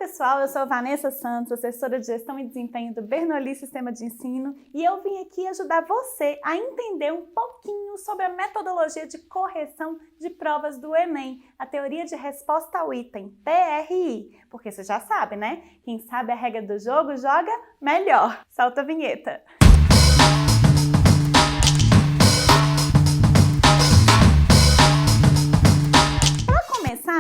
pessoal, eu sou a Vanessa Santos, assessora de Gestão e Desempenho do Bernoulli Sistema de Ensino, e eu vim aqui ajudar você a entender um pouquinho sobre a metodologia de correção de provas do Enem, a teoria de resposta ao item, TRI, porque você já sabe, né? Quem sabe a regra do jogo joga melhor. Solta a vinheta!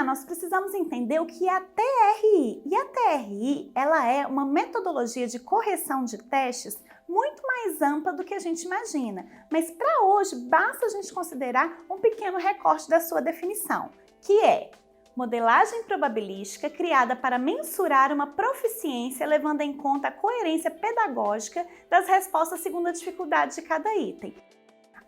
Nós precisamos entender o que é a TRI. E a TRI, ela é uma metodologia de correção de testes muito mais ampla do que a gente imagina. Mas para hoje, basta a gente considerar um pequeno recorte da sua definição, que é modelagem probabilística criada para mensurar uma proficiência levando em conta a coerência pedagógica das respostas segundo a dificuldade de cada item.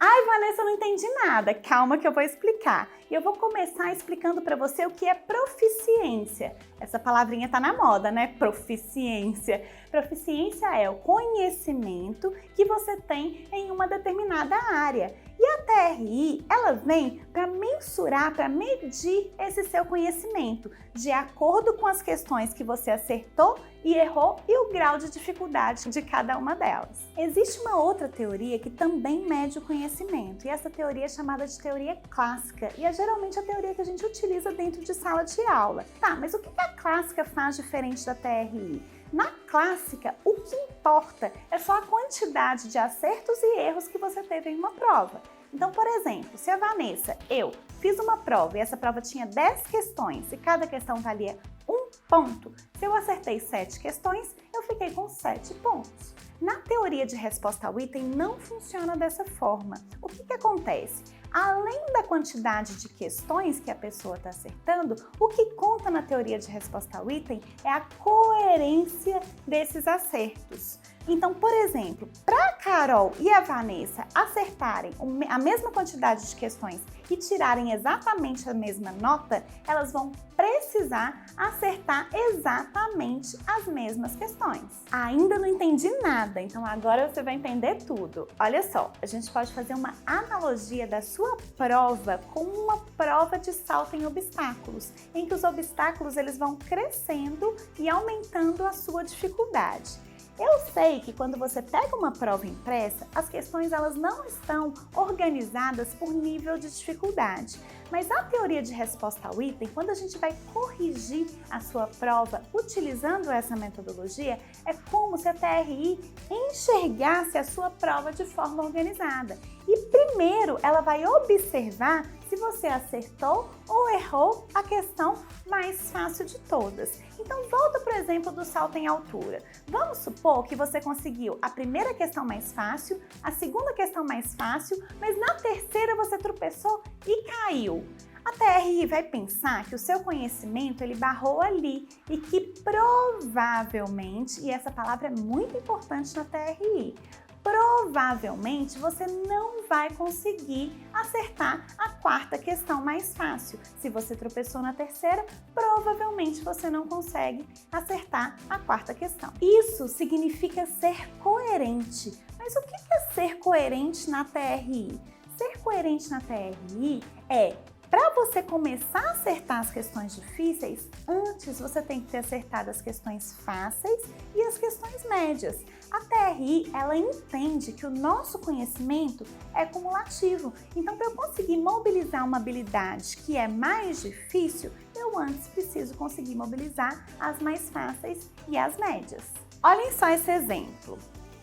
Ai, Vanessa, eu não entendi nada. Calma que eu vou explicar. E eu vou começar explicando para você o que é proficiência. Essa palavrinha tá na moda, né? Proficiência. Proficiência é o conhecimento que você tem em uma determinada área. E a TRI, ela vem para mensurar, para medir esse seu conhecimento, de acordo com as questões que você acertou e errou e o grau de dificuldade de cada uma delas. Existe uma outra teoria que também mede o conhecimento, e essa teoria é chamada de teoria clássica, e é geralmente a teoria que a gente utiliza dentro de sala de aula. Tá, mas o que a clássica faz diferente da TRI? Na clássica, o que importa é só a quantidade de acertos e erros que você teve em uma prova. Então, por exemplo, se a Vanessa, eu fiz uma prova e essa prova tinha 10 questões e cada questão valia 1 ponto, se eu acertei 7 questões, eu fiquei com 7 pontos. Na teoria de resposta ao item não funciona dessa forma. O que acontece? Além da quantidade de questões que a pessoa está acertando, o que conta na teoria de resposta ao item é a coerência desses acertos. Então, por exemplo, para a Carol e a Vanessa acertarem a mesma quantidade de questões e tirarem exatamente a mesma nota, elas vão precisar acertar exatamente as mesmas questões. Ainda não entendi nada, então agora você vai entender tudo. Olha só, a gente pode fazer uma analogia da sua prova com uma prova de salto em obstáculos, em que os obstáculos eles vão crescendo e aumentando a sua dificuldade. Eu sei que quando você pega uma prova impressa, as questões elas não estão organizadas por nível de dificuldade. Mas a teoria de resposta ao item, quando a gente vai corrigir a sua prova utilizando essa metodologia, é como se a TRI enxergasse a sua prova de forma organizada. E primeiro ela vai observar se você acertou ou errou a questão mais fácil de todas. Então volta para o exemplo do salto em altura. Vamos supor que você conseguiu a primeira questão mais fácil, a segunda questão mais fácil, mas na terceira você tropeçou e caiu. A TRI vai pensar que o seu conhecimento ele barrou ali e que provavelmente, e essa palavra é muito importante na TRI, provavelmente você não vai conseguir acertar a quarta questão mais fácil. Se você tropeçou na terceira, provavelmente você não consegue acertar a quarta questão. Isso significa ser coerente. Mas o que é ser coerente na TRI? Ser coerente na TRI é para você começar a acertar as questões difíceis, antes você tem que ter acertado as questões fáceis e as questões médias. A TRI, ela entende que o nosso conhecimento é cumulativo. Então, para eu conseguir mobilizar uma habilidade que é mais difícil, eu antes preciso conseguir mobilizar as mais fáceis e as médias. Olhem só esse exemplo.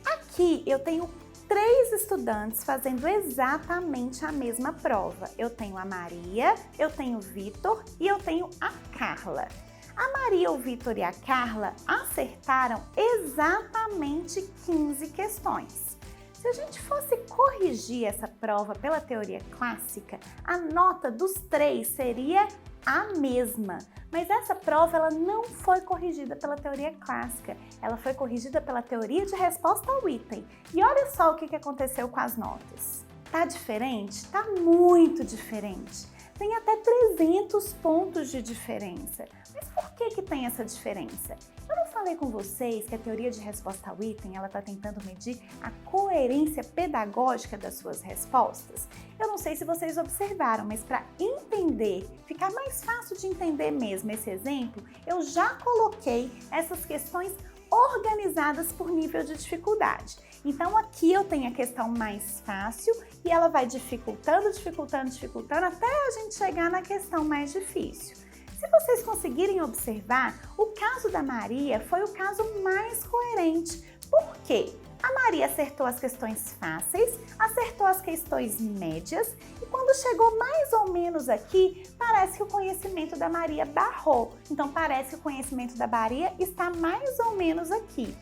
Aqui eu tenho 3 estudantes fazendo exatamente a mesma prova. Eu tenho a Maria, eu tenho o Vitor e eu tenho a Carla. A Maria, o Vitor e a Carla acertaram exatamente 15 questões. Se a gente fosse corrigir essa prova pela teoria clássica, a nota dos 3 seria a mesma. Mas essa prova ela não foi corrigida pela teoria clássica, ela foi corrigida pela teoria de resposta ao item. E olha só o que aconteceu com as notas. Tá diferente? Tá muito diferente. Tem até 300 pontos de diferença. Mas por que tem essa diferença? Eu não falei com vocês que a teoria de resposta ao item ela está tentando medir a coerência pedagógica das suas respostas? Eu não sei se vocês observaram, mas para entender entender, ficar mais fácil de entender mesmo esse exemplo, eu já coloquei essas questões organizadas por nível de dificuldade. Então aqui eu tenho a questão mais fácil e ela vai dificultando, dificultando, dificultando até a gente chegar na questão mais difícil. Se vocês conseguirem observar, o caso da Maria foi o caso mais coerente. Por quê? A Maria acertou as questões fáceis, acertou as questões médias e quando chegou mais ou menos aqui, parece que o conhecimento da Maria barrou. Então parece que o conhecimento da Maria está mais ou menos aqui.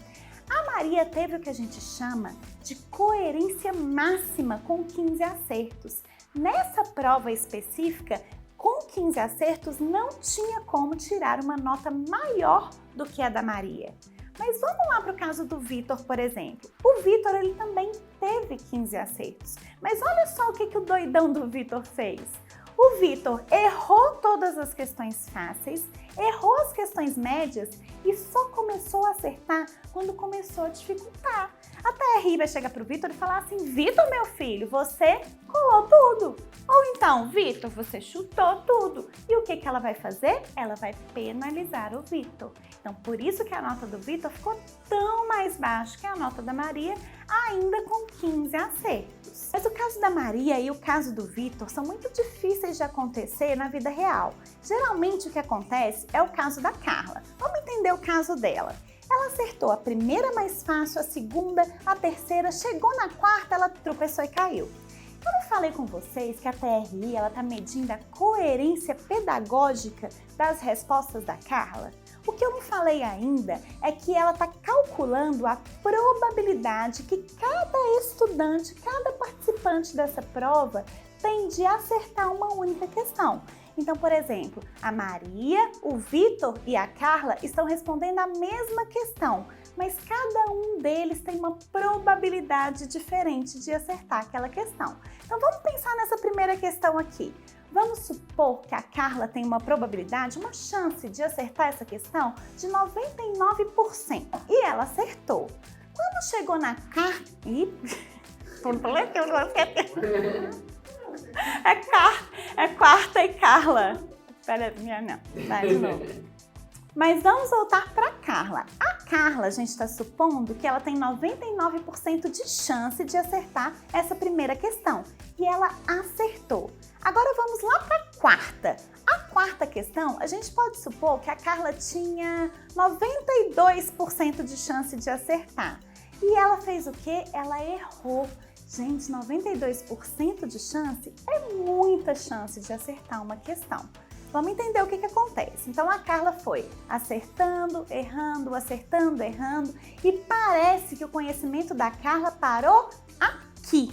A Maria teve o que a gente chama de coerência máxima com 15 acertos. Nessa prova específica, com 15 acertos não tinha como tirar uma nota maior do que a da Maria. Mas vamos lá para o caso do Vitor, por exemplo. O Vitor, ele também teve 15 acertos. Mas olha só o que o doidão do Vitor fez. O Vitor errou todas as questões fáceis, errou as questões médias e só começou a acertar quando começou a dificultar. A TRI vai chegar para o Vitor e falar assim: Vitor, meu filho, você colou tudo. Ou então, Vitor, você chutou tudo. E o que ela vai fazer? Ela vai penalizar o Vitor. Então, por isso que a nota do Vitor ficou tão mais baixa que a nota da Maria, ainda com 15 acertos. Mas o caso da Maria e o caso do Vitor são muito difíceis de acontecer na vida real. Geralmente o que acontece é o caso da Carla. Vamos entender o caso dela. Ela acertou a primeira mais fácil, a segunda, a terceira, chegou na quarta, ela tropeçou e caiu. Eu não falei com vocês que a TRI está medindo a coerência pedagógica das respostas da Carla? O que eu não falei ainda é que ela está calculando a probabilidade que cada estudante, cada participante dessa prova tem de acertar uma única questão. Então, por exemplo, a Maria, o Vitor e a Carla estão respondendo a mesma questão, mas cada um deles tem uma probabilidade diferente de acertar aquela questão. Então, vamos pensar nessa primeira questão aqui. Vamos supor que a Carla tem uma probabilidade, uma chance de acertar essa questão de 99%. E ela acertou. Quando chegou na carta... É quarta e Carla. Espera, não. Vai de novo. Mas vamos voltar para a Carla. A Carla, a gente está supondo que ela tem 99% de chance de acertar essa primeira questão. E ela acertou. Agora vamos lá para a quarta. A quarta questão, a gente pode supor que a Carla tinha 92% de chance de acertar. E ela fez o quê? Ela errou. Gente, 92% de chance é muita chance de acertar uma questão. Vamos entender o que acontece. Então, a Carla foi acertando, errando, acertando, errando e parece que o conhecimento da Carla parou aqui.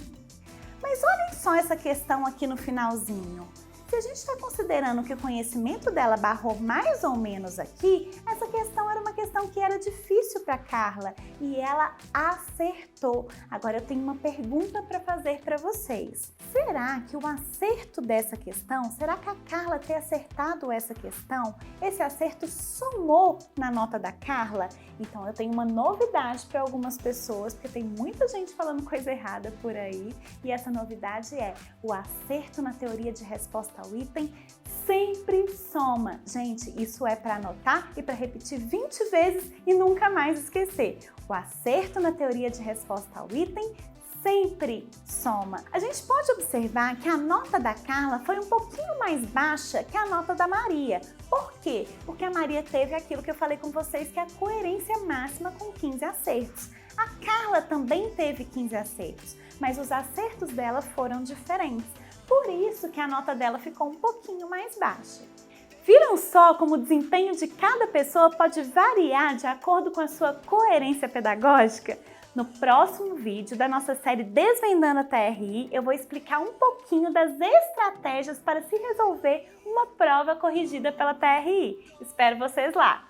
Mas olhem só essa questão aqui no finalzinho. Se a gente está considerando que o conhecimento dela barrou mais ou menos aqui, essa questão era uma questão que era difícil para Carla e ela acertou. Agora eu tenho uma pergunta para fazer para vocês. Será que o acerto dessa questão, será que a Carla ter acertado essa questão, esse acerto somou na nota da Carla? Então eu tenho uma novidade para algumas pessoas, porque tem muita gente falando coisa errada por aí, e essa novidade é o acerto na teoria de resposta ao item sempre soma. Gente, isso é para anotar e para repetir 20 vezes e nunca mais esquecer. O acerto na teoria de resposta ao item sempre soma. A gente pode observar que a nota da Carla foi um pouquinho mais baixa que a nota da Maria. Por quê? Porque a Maria teve aquilo que eu falei com vocês, que é a coerência máxima com 15 acertos. A Carla também teve 15 acertos, mas os acertos dela foram diferentes. Por isso que a nota dela ficou um pouquinho mais baixa. Viram só como o desempenho de cada pessoa pode variar de acordo com a sua coerência pedagógica? No próximo vídeo da nossa série Desvendando a TRI, eu vou explicar um pouquinho das estratégias para se resolver uma prova corrigida pela TRI. Espero vocês lá!